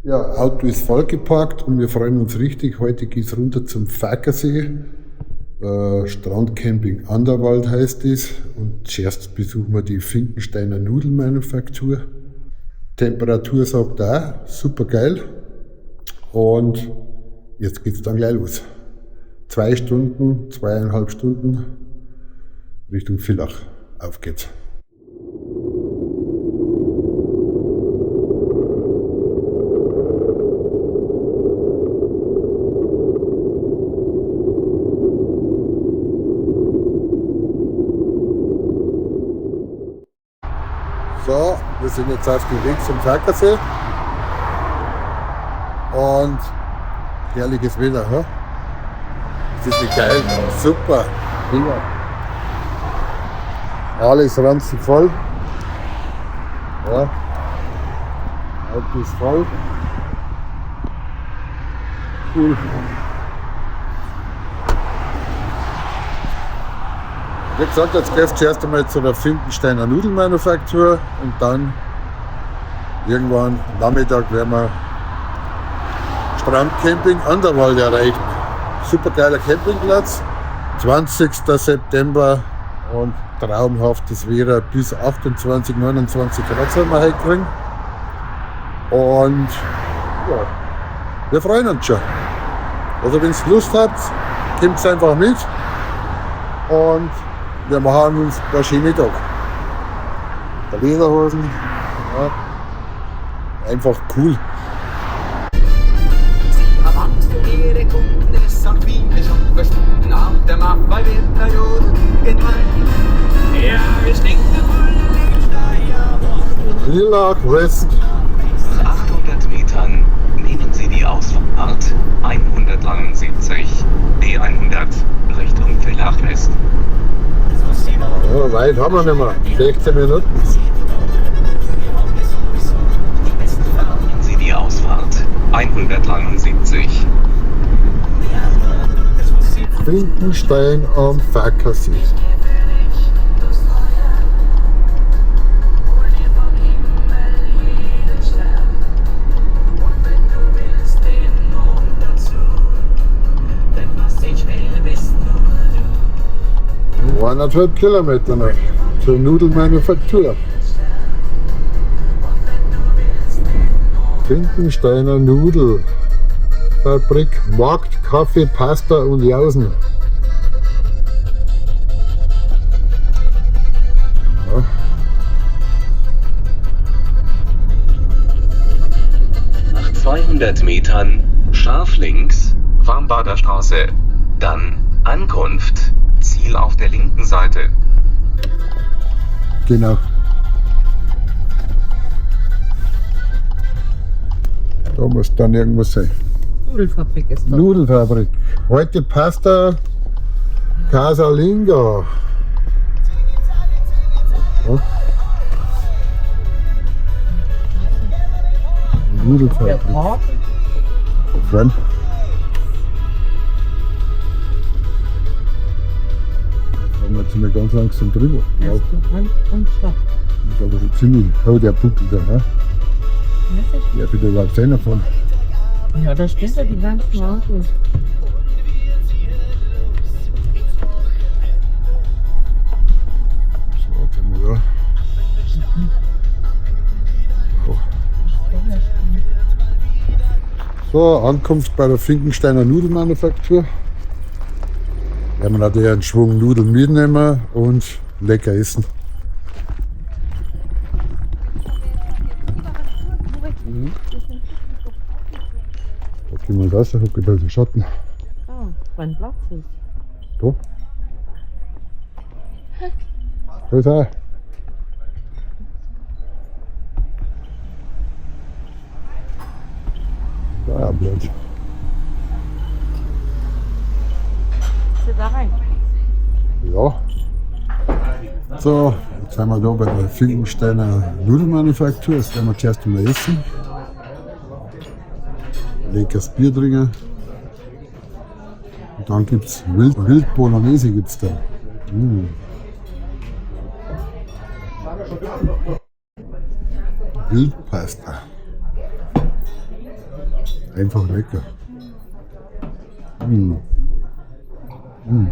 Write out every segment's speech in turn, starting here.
Ja, Auto ist vollgeparkt und wir freuen uns richtig. Heute geht's runter zum Fackersee. Strandcamping Anderwald heißt es. Und zuerst besuchen wir die Finkensteiner Nudelmanufaktur. Temperatur sagt auch, super geil. Und jetzt geht's dann gleich los. 2 Stunden, 2,5 Stunden Richtung Villach. Auf geht's. So, wir sind jetzt auf dem Weg zum Fackersee. Und herrliches Wetter, he? Das ist nicht geil, super. Ja. Alles ranzig voll. Ja. Auto ist voll. Cool. Wie gesagt, jetzt geht es zuerst einmal zu der Finkensteiner Nudelmanufaktur und dann irgendwann am Nachmittag werden wir Strandcamping Anderwald erreichen. Super geiler Campingplatz, 20. September und traumhaftes Wetter bis 28, 29 Grad sollen wir heute kriegen. Und ja, wir freuen uns schon. Also wenn ihr Lust habt, kommt einfach mit und wir machen uns einen schönen Tag. Der Lederhosen, ja, einfach cool. Sie erwartet für ihre Kunden, es hat viele schon verstanden, auch der Machball wird der Juden genannt. Ja, wir stinken voll Villach West. Nach 800 Metern nehmen Sie die Ausfahrt 173 B100 Richtung Villach West. Ja, weit haben wir nicht mehr. 16 Minuten. Nehmen Sie die Ausfahrt 173. Finkenstein am Fackersee. Waren 1,5 Kilometer noch zur Nudelmanufaktur. Finkensteiner Nudelfabrik, Markt, Kaffee, Pasta und Jausen. Ja. Nach 200 Metern scharf links, Warmbader Straße. Dann Ankunft, Ziel auf der linken Seite. Genau. Da muss dann irgendwas sein. Nudelfabrik ist da. Nudelfabrik. Heute Pasta Casalinga. Ja. Der Nudelfabrik. Park. Wann? Jetzt sind wir ganz langsam drüber. Ja, Erste Hand und Stopp. das ist aber schon ziemlich. Oh, der Buckel da, ne? Ja, bitte überhaupt einer von. Ja, da stehen ja die ganzen Autos. So, jetzt haben wir da. So, Ankunft bei der Finkensteiner Nudelmanufaktur. Werden wir natürlich einen Schwung Nudeln mitnehmen und lecker essen. Da gehen wir raus, da gucke ich bei den Schatten. Ah, mein Platz ist. Da. Da ist er. Da, ja, blöd. Sie da rein? Ja. So, jetzt sind wir da bei der Finkensteiner Nudelmanufaktur. Jetzt werden wir zuerst mal essen. Leckeres Bier trinken. Und dann gibt es Wild Bolognese gibt's da. Wildpasta. Einfach lecker. Mm. Mm.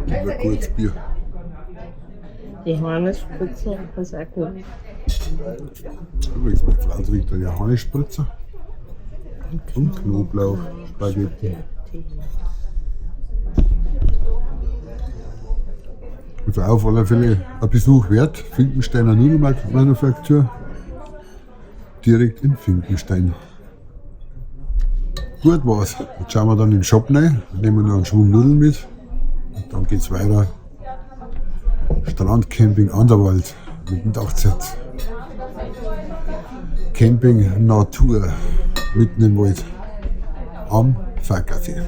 Ein gutes Bier. Die Johannisspritze ist auch gut. Übrigens, meine Frau trinkt eine Johannisspritzer und Knoblauch-Spaghetti. Also auf alle Fälle ein Besuch wert. Finkensteiner Nudelmanufaktur. Direkt in Finkenstein. Gut war's. Jetzt schauen wir dann in den Shop rein, nehmen noch einen Schwung Nudeln mit und dann geht's weiter. Strandcamping Anderwald mit dem Dachzelt. Camping Natur mitten im Wald am Fackersee.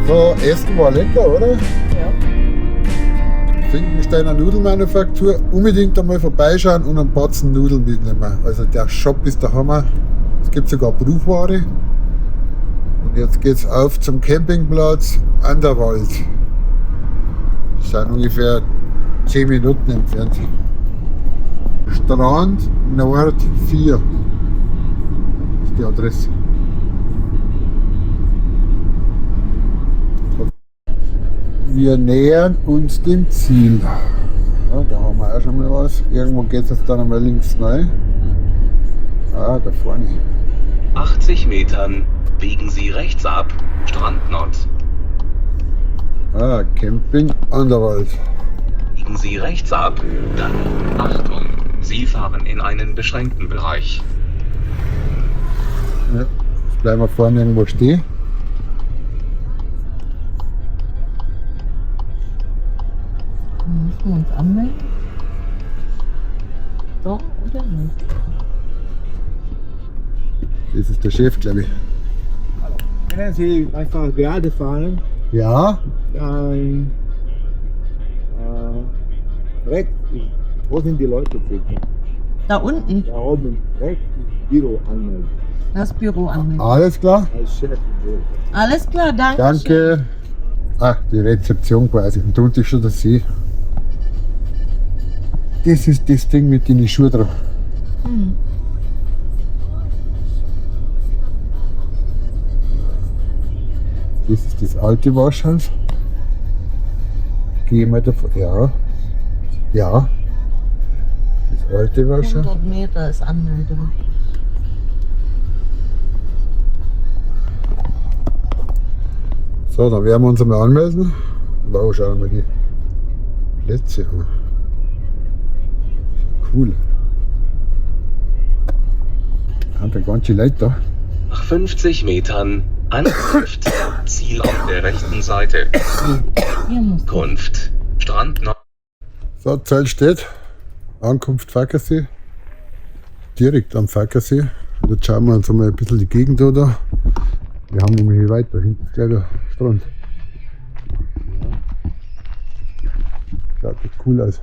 So, Essen war lecker, oder? Ja. Finkensteiner Nudelmanufaktur. Unbedingt einmal vorbeischauen und einen Batzen Nudeln mitnehmen. Also der Shop ist der Hammer. Es gibt sogar Bruchware. Und jetzt geht's auf zum Campingplatz Anderwald. Das sind ungefähr 10 Minuten entfernt. Strand Nord 4 ist die Adresse. Wir nähern uns dem Ziel. Ja, da haben wir auch schon mal was. Irgendwo geht es dann einmal links rein. Ah, da vorne. 80 Metern biegen Sie rechts ab, Strand Nord. Ah, Camping Anderwald. Biegen Sie rechts ab, dann Achtung, Sie fahren in einen beschränkten Bereich. Ja, jetzt bleiben wir vorne irgendwo stehen. Müssen wir uns anmelden? Doch, oder nicht? Das ist der Chef, glaube ich. Können Sie einfach gerade fahren, Ja, dann rechts, wo sind die Leute circa? Da unten, Da oben rechts ist Büro anmelden. das Büro anmelden. alles klar. Als Chef. Alles klar, danke. Danke. Ah, die Rezeption quasi. Und drunter ist schon der See. Das ist das Ding mit den Schuhen drauf. Hm. Das ist das alte Waschhaus. Gehen wir davon. Ja. Ja. Das alte Waschhaus. 100 Meter ist Anmeldung. So, dann werden wir uns einmal anmelden. Wow, schauen wir mal die Plätze an. Cool. Da haben wir ganz schön Leute da. Nach 50 Metern Ankunft, Ziel auf der rechten Seite. Hier musst du. Kunft, Strand So, Zelt steht. Ankunft Fackersee. Direkt am Fackersee. Und jetzt schauen wir uns einmal ein bisschen die Gegend an. Da. Wir haben nämlich hier weiter hinten gleich der Strand. Ja. Schaut echt cool aus.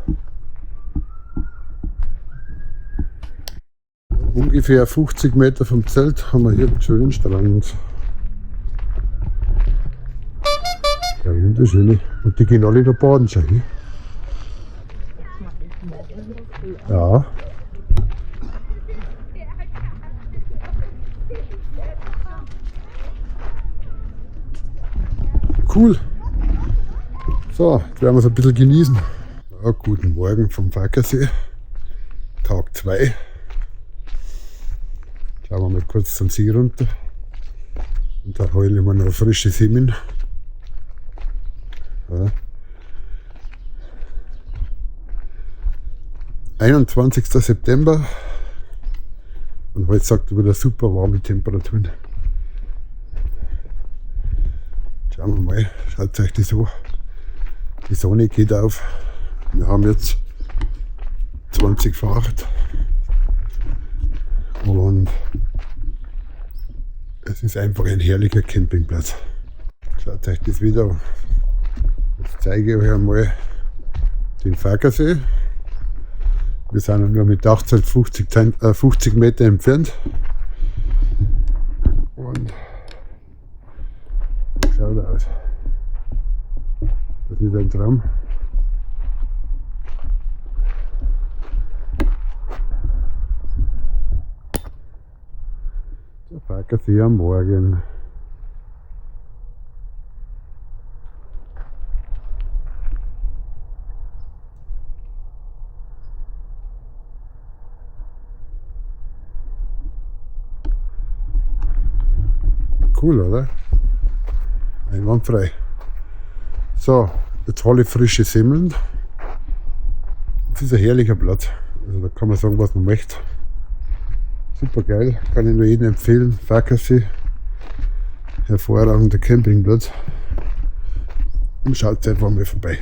Ungefähr 50 Meter vom Zelt haben wir hier einen schönen Strand. Ja, wunderschöne. Und die gehen alle da baden, schau hier. Ja. Cool. So, jetzt werden wir es ein bisschen genießen. Ja, guten Morgen vom Fackersee. Tag 2. Schauen wir mal kurz zum See runter. Und da heulen wir noch frische Semmeln. Ja. 21. September. Und heute sagt er wieder super warme Temperaturen. Schauen wir mal, schaut euch das an. Die Sonne geht auf. Wir haben jetzt 20 vor 8. Und es ist einfach ein herrlicher Campingplatz. Schaut euch das wieder an. Jetzt zeige ich euch einmal den Fackersee. Wir sind nur mit Dachzelt 50 Meter entfernt. Und schaut aus. Das ist ein Traum. Der Fackersee am Morgen. Cool, oder? Einwandfrei. So, jetzt alle frische Semmeln. Das ist ein herrlicher Platz. Also da kann man sagen, was man möchte. Super geil, kann ich nur jedem empfehlen. Fackersee, hervorragender Campingplatz. Und schaut einfach mal vorbei.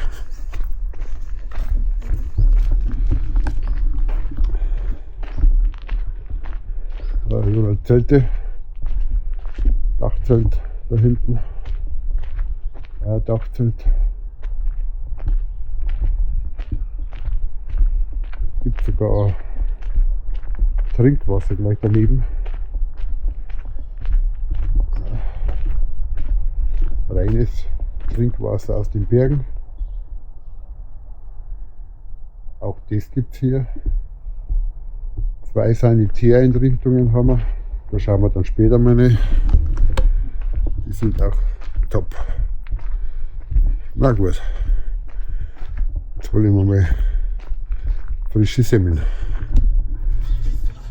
Da überall Zelte. Dachzelt da hinten. Ja, Dachzelt. Es gibt sogar Trinkwasser gleich daneben. Reines Trinkwasser aus den Bergen. Auch das gibt es hier. 2 Sanitäreinrichtungen haben wir. Da schauen wir dann später mal rein. Die sind auch top. Na gut. Jetzt holen wir mal frische Semmeln.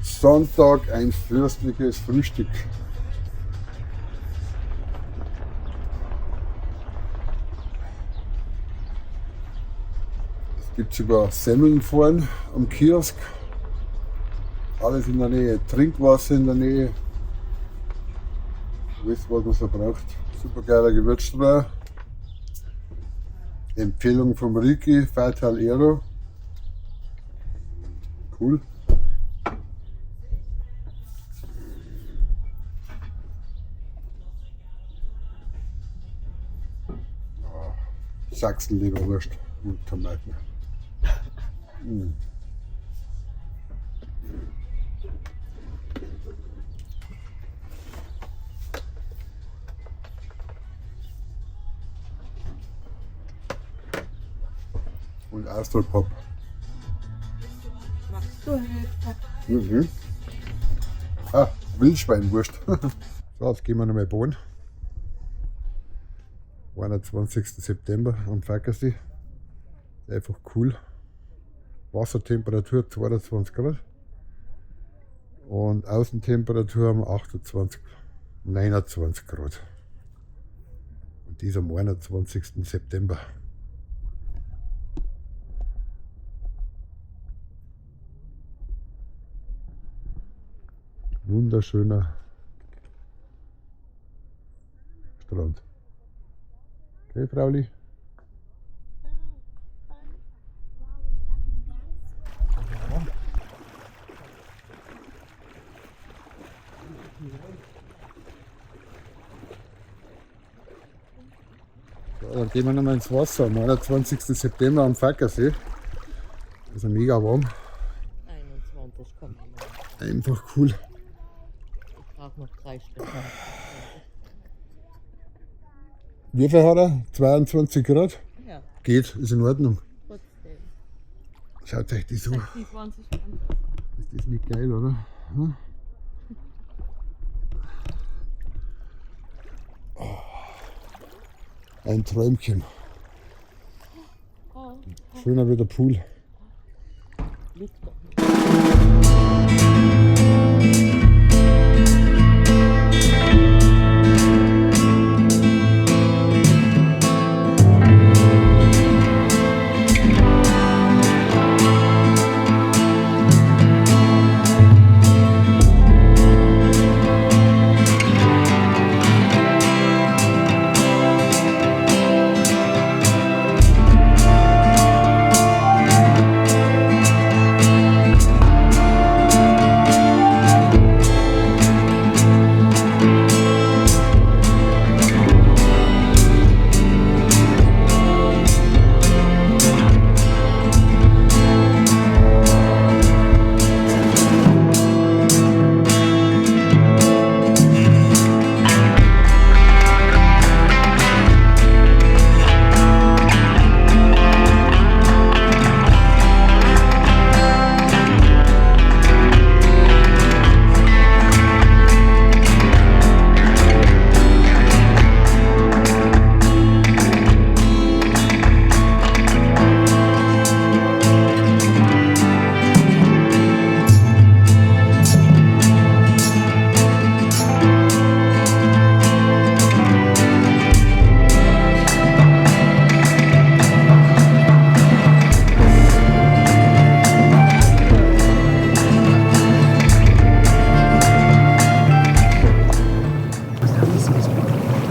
Sonntag ein fürstliches Frühstück. Es gibt sogar Semmeln vorn am Kiosk. Alles in der Nähe, Trinkwasser in der Nähe. Wisst, was man so braucht. Super geiler Gewürzträger. Empfehlung vom Ricky, Fatal Aero. Cool. Sachsenleberwurst und Tomaten. Und Austropop. Mhm. Ah, Wildschweinwurst. So, jetzt gehen wir nochmal baden. 21. September am Fackersee. Einfach cool. Wassertemperatur 22 Grad. Und Außentemperatur haben wir 28, 29 Grad. Und dies am 21. September. Wunderschöner Strand. Okay, Frauli? So, dann gehen wir nochmal ins Wasser. Am 21. September am Fackersee. Also mega warm. 21 kommen wir mal. Einfach cool. Ich brauche noch 3 Stunden. Wie viel hat er? 22 Grad? Ja, Geht, ist in Ordnung. trotzdem. Schaut euch das an. 26 Ist das nicht geil, oder? Hm? Oh. Ein Träumchen. Schöner wie der Pool. Liegt doch.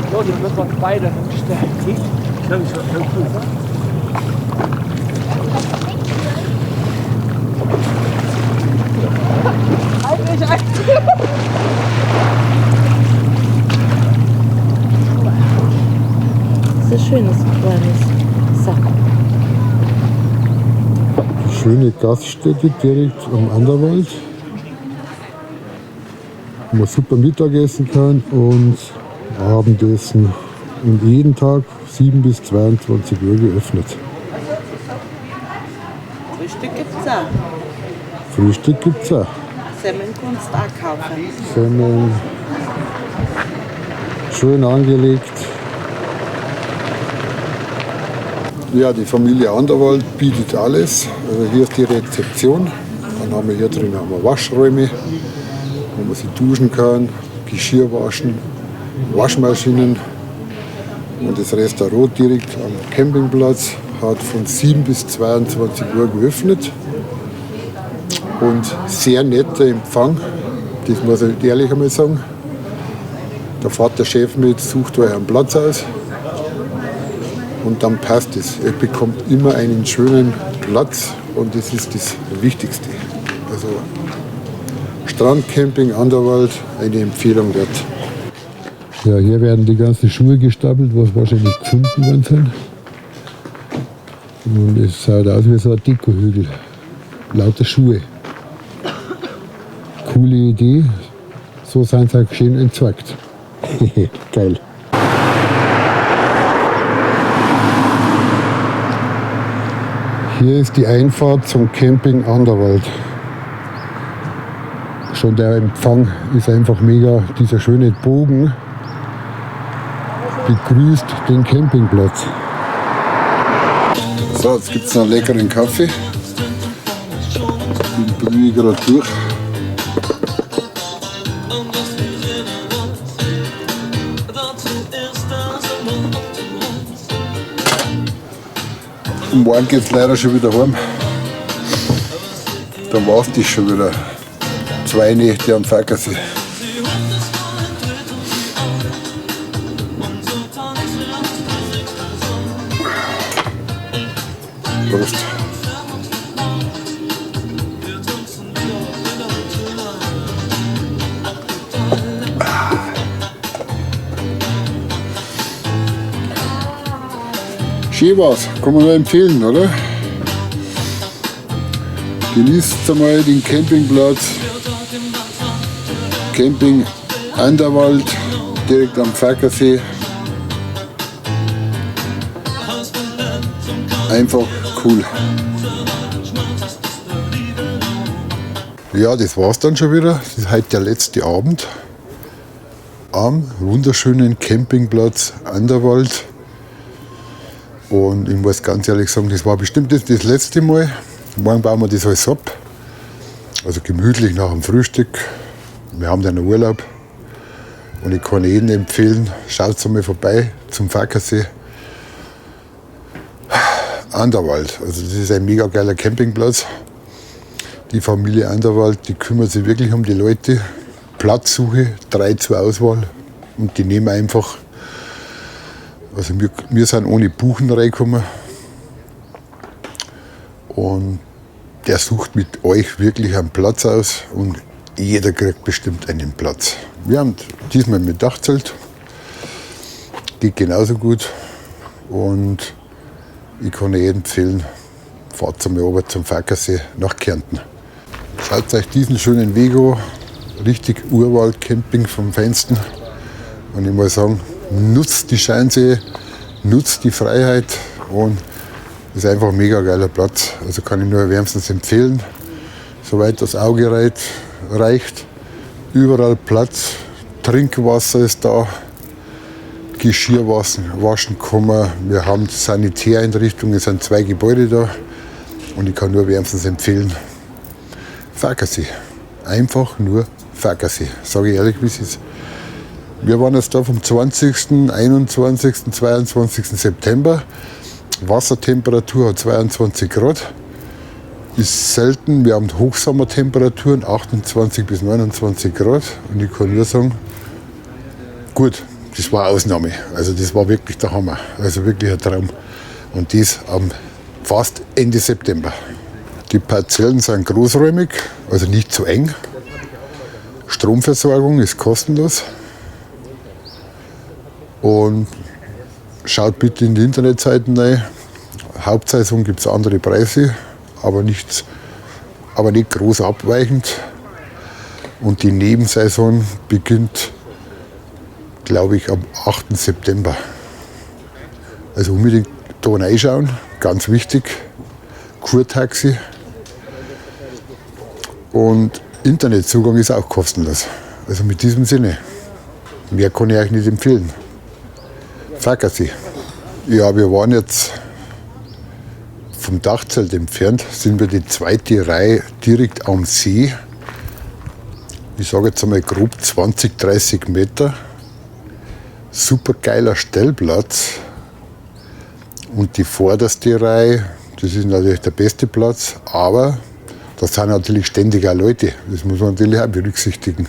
So, die müssen wir beide stellen. Ich glaube, ich war voll cool. Das ist schön, das kleines Sack. Schöne Gaststätte direkt am Anderwald, wo man super Mittagessen kann und Abendessen. Und jeden Tag 7 bis 22 Uhr geöffnet. Frühstück gibt's auch. Frühstück gibt es auch. Semmeln kannst du auch kaufen. Semmeln, schön angelegt. Ja, die Familie Anderwald bietet alles. Also hier ist die Rezeption. Dann haben wir hier drin Waschräume, wo man sich duschen kann, Geschirr waschen, Waschmaschinen. Und das Restaurant direkt am Campingplatz hat von 7 bis 22 Uhr geöffnet. Und sehr netter Empfang, das muss ich ehrlich einmal sagen. Da fährt der Chef mit, sucht euch einen Platz aus und dann passt es. Ihr bekommt immer einen schönen Platz und das ist das Wichtigste. Also Strandcamping Anderwald, eine Empfehlung wert. Ja, hier werden die ganzen Schuhe gestapelt, was wahrscheinlich gefunden worden sind. Und es schaut aus wie so ein Dekohügel. Lauter Schuhe. Coole Idee. So sind sie auch schön entsorgt. Geil. Hier ist die Einfahrt zum Camping Anderwald. Schon der Empfang ist einfach mega. Dieser schöne Bogen begrüßt den Campingplatz. So, jetzt gibt es noch einen leckeren Kaffee. Den brühe ich gerade durch. Und morgen geht es leider schon wieder heim. Dann warte ich schon wieder 2 Nächte am Fackersee. Prost. Schön war's, kann man nur empfehlen, oder? Genießt einmal den Campingplatz. Camping Anderwald, direkt am Ferkersee. Einfach cool. Ja, das war's dann schon wieder. Das ist heute der letzte Abend am wunderschönen Campingplatz Anderwald. Und ich muss ganz ehrlich sagen, das war bestimmt das letzte Mal. Morgen bauen wir das alles ab. Also gemütlich nach dem Frühstück. Wir haben dann einen Urlaub. Und ich kann jedem empfehlen, schaut mal vorbei zum Ferkersee. Anderwald. Also das ist ein mega geiler Campingplatz. Die Familie Anderwald, die kümmert sich wirklich um die Leute. Platzsuche, 3 zur Auswahl. Und die nehmen einfach. Also wir sind ohne Buchen reingekommen. Und der sucht mit euch wirklich einen Platz aus und jeder kriegt bestimmt einen Platz. Wir haben diesmal mit Dachzelt. Geht genauso gut. Und ich kann jedem empfehlen, fahrt einmal runter zum Ferkersee nach Kärnten. Schaut euch diesen schönen Weg an. Richtig Urwald-Camping vom Feinsten. Und ich muss sagen, nutzt die Scheinsee, nutzt die Freiheit und ist einfach ein mega geiler Platz. Also kann ich nur wärmstens empfehlen. Soweit das Auge reicht. Überall Platz, Trinkwasser ist da, Geschirr waschen kann man. Wir haben Sanitäreinrichtungen, es sind 2 Gebäude da. Und ich kann nur wärmstens empfehlen, Ferkersee. Einfach nur Ferkersee. Sage ich ehrlich, wie es ist. Wir waren jetzt da vom 20., 21., 22. September. Wassertemperatur hat 22 Grad. Ist selten. Wir haben Hochsommertemperaturen, 28 bis 29 Grad. Und ich kann nur sagen, gut, das war eine Ausnahme. Also das war wirklich der Hammer. Also wirklich ein Traum. Und das am fast Ende September. Die Parzellen sind großräumig, also nicht zu eng. Stromversorgung ist kostenlos. Und schaut bitte in die Internetseiten rein. Hauptsaison gibt es andere Preise, aber nicht groß abweichend. Und die Nebensaison beginnt, glaube ich, am 8. September. Also unbedingt da reinschauen, ganz wichtig. Kurtaxi. Und Internetzugang ist auch kostenlos. Also mit diesem Sinne, mehr kann ich euch nicht empfehlen. Ferkersee. Ja, wir waren jetzt vom Dachzelt entfernt, sind wir die 2. Reihe direkt am See. Ich sage jetzt einmal grob 20, 30 Meter. Super geiler Stellplatz. Und die vorderste Reihe, das ist natürlich der beste Platz, aber da sind natürlich ständig auch Leute. Das muss man natürlich auch berücksichtigen.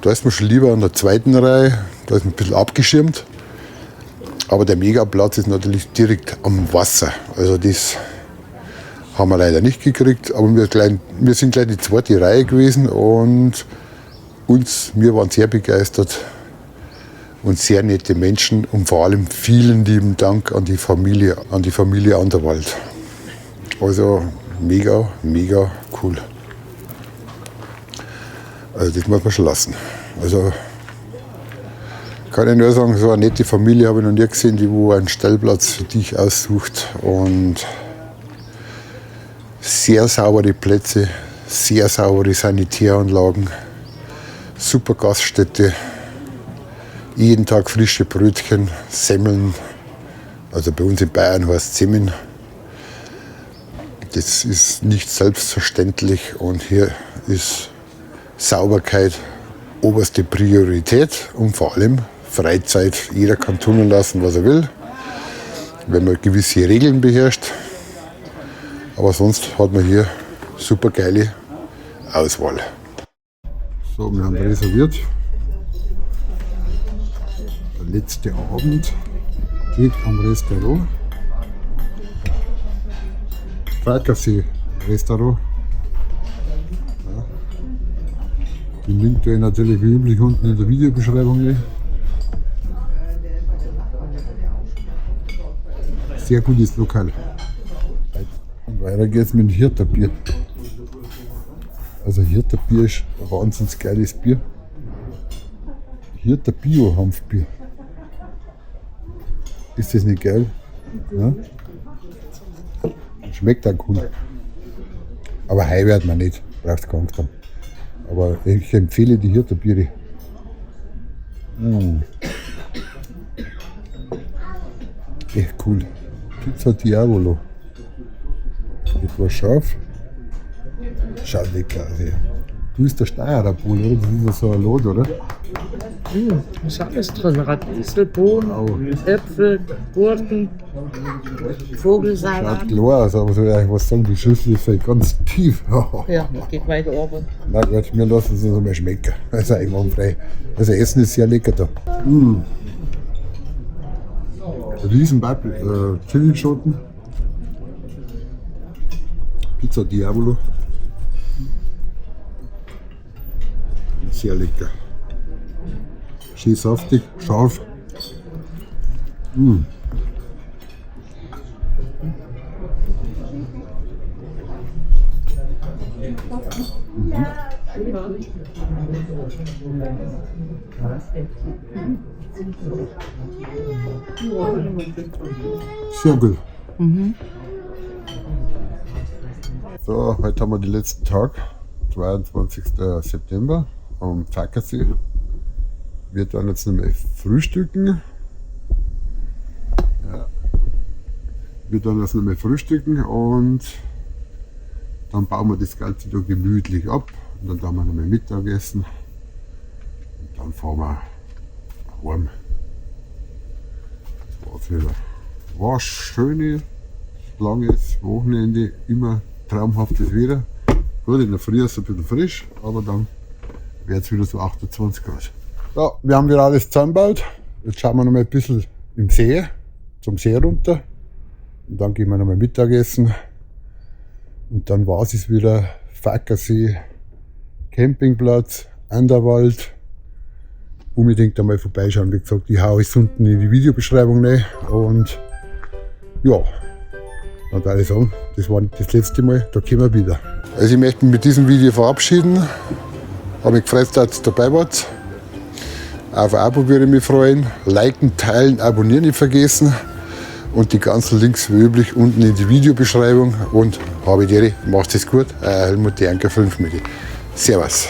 Da ist man schon lieber an der 2. Reihe, da ist man ein bisschen abgeschirmt. Aber der Megaplatz ist natürlich direkt am Wasser. Also das haben wir leider nicht gekriegt. Aber wir sind gleich die 2. Reihe gewesen und wir waren sehr begeistert. Und sehr nette Menschen und vor allem vielen lieben Dank an die Familie Anderwald. Also mega, mega cool. Also das muss man schon lassen. Also kann ich nur sagen, so eine nette Familie habe ich noch nie gesehen, die wo einen Stellplatz für dich aussucht. Und sehr saubere Plätze, sehr saubere Sanitäranlagen, super Gaststätte, jeden Tag frische Brötchen, Semmeln. Also bei uns in Bayern heißt es Semmeln. Das ist nicht selbstverständlich und hier ist Sauberkeit oberste Priorität und vor allem Freizeit. Jeder kann tun und lassen, was er will, wenn man gewisse Regeln beherrscht. Aber sonst hat man hier super geile Auswahl. So, wir haben reserviert. Der letzte Abend direkt am Restaurant. Fackersee-Restaurant. Ja. Den Link tue ich natürlich wie üblich unten in der Videobeschreibung rein. Sehr gutes Lokal. Und weiter geht's mit dem Hirterbier. Also Hirterbier ist ein wahnsinnig geiles Bier. Hirter Bio-Hanfbier. Ist das nicht geil? Ja? Schmeckt auch cool. Aber heu wird man nicht, brauchst keine Angst haben. Aber ich empfehle die Hirterbiere. Echt cool. Pizza Diavolo. Etwas scharf. Schaut lecker aus. Du bist der Steirer Pool, oder? Das ist ja so ein Lot, oder? Ist alles drin. Radiesel, Bohnen, Äpfel, Gurken, Vogelsalat. Schaut klar aus, aber soll ich was sagen, die Schüssel ist halt ganz tief. Ja, geht weiter oben. Na gut, wir lassen es uns mal schmecken. Also einwandfrei. Also Essen ist sehr lecker da. Riesen Chili-Schoten. Pizza Diavolo. Sehr lecker. Schön saftig, scharf. Sehr gut. So, heute haben wir den letzten Tag, 22. September am Fackersee. Wir werden jetzt noch mal frühstücken. Ja. Wir werden jetzt noch mal frühstücken und dann bauen wir das Ganze da gemütlich ab. Und dann haben wir noch mal Mittagessen. Und dann fahren wir heim. Das war's wieder. War ein schönes, langes Wochenende, immer traumhaftes Wetter. Gut, in der Früh ist es ein bisschen frisch, aber dann wird es wieder so 28 Grad. Ja, wir haben wieder alles zusammengebaut. Jetzt schauen wir noch mal ein bisschen im See, zum See runter. Und dann gehen wir noch mal Mittagessen. Und dann war es wieder Fackersee, Campingplatz, Anderwald. Unbedingt einmal vorbeischauen. Wie gesagt, ich hau es unten in die Videobeschreibung rein. Und ja, dann würde ich sagen, das war nicht das letzte Mal, da kommen wir wieder. Also ich möchte mich mit diesem Video verabschieden. Habe mich gefreut, dass ihr dabei wart. Auf ein Abo würde ich mich freuen. Liken, teilen, abonnieren nicht vergessen. Und die ganzen Links wie üblich unten in die Videobeschreibung. Und habe die Ehre, macht es gut. Helmut Janker 5 Servus.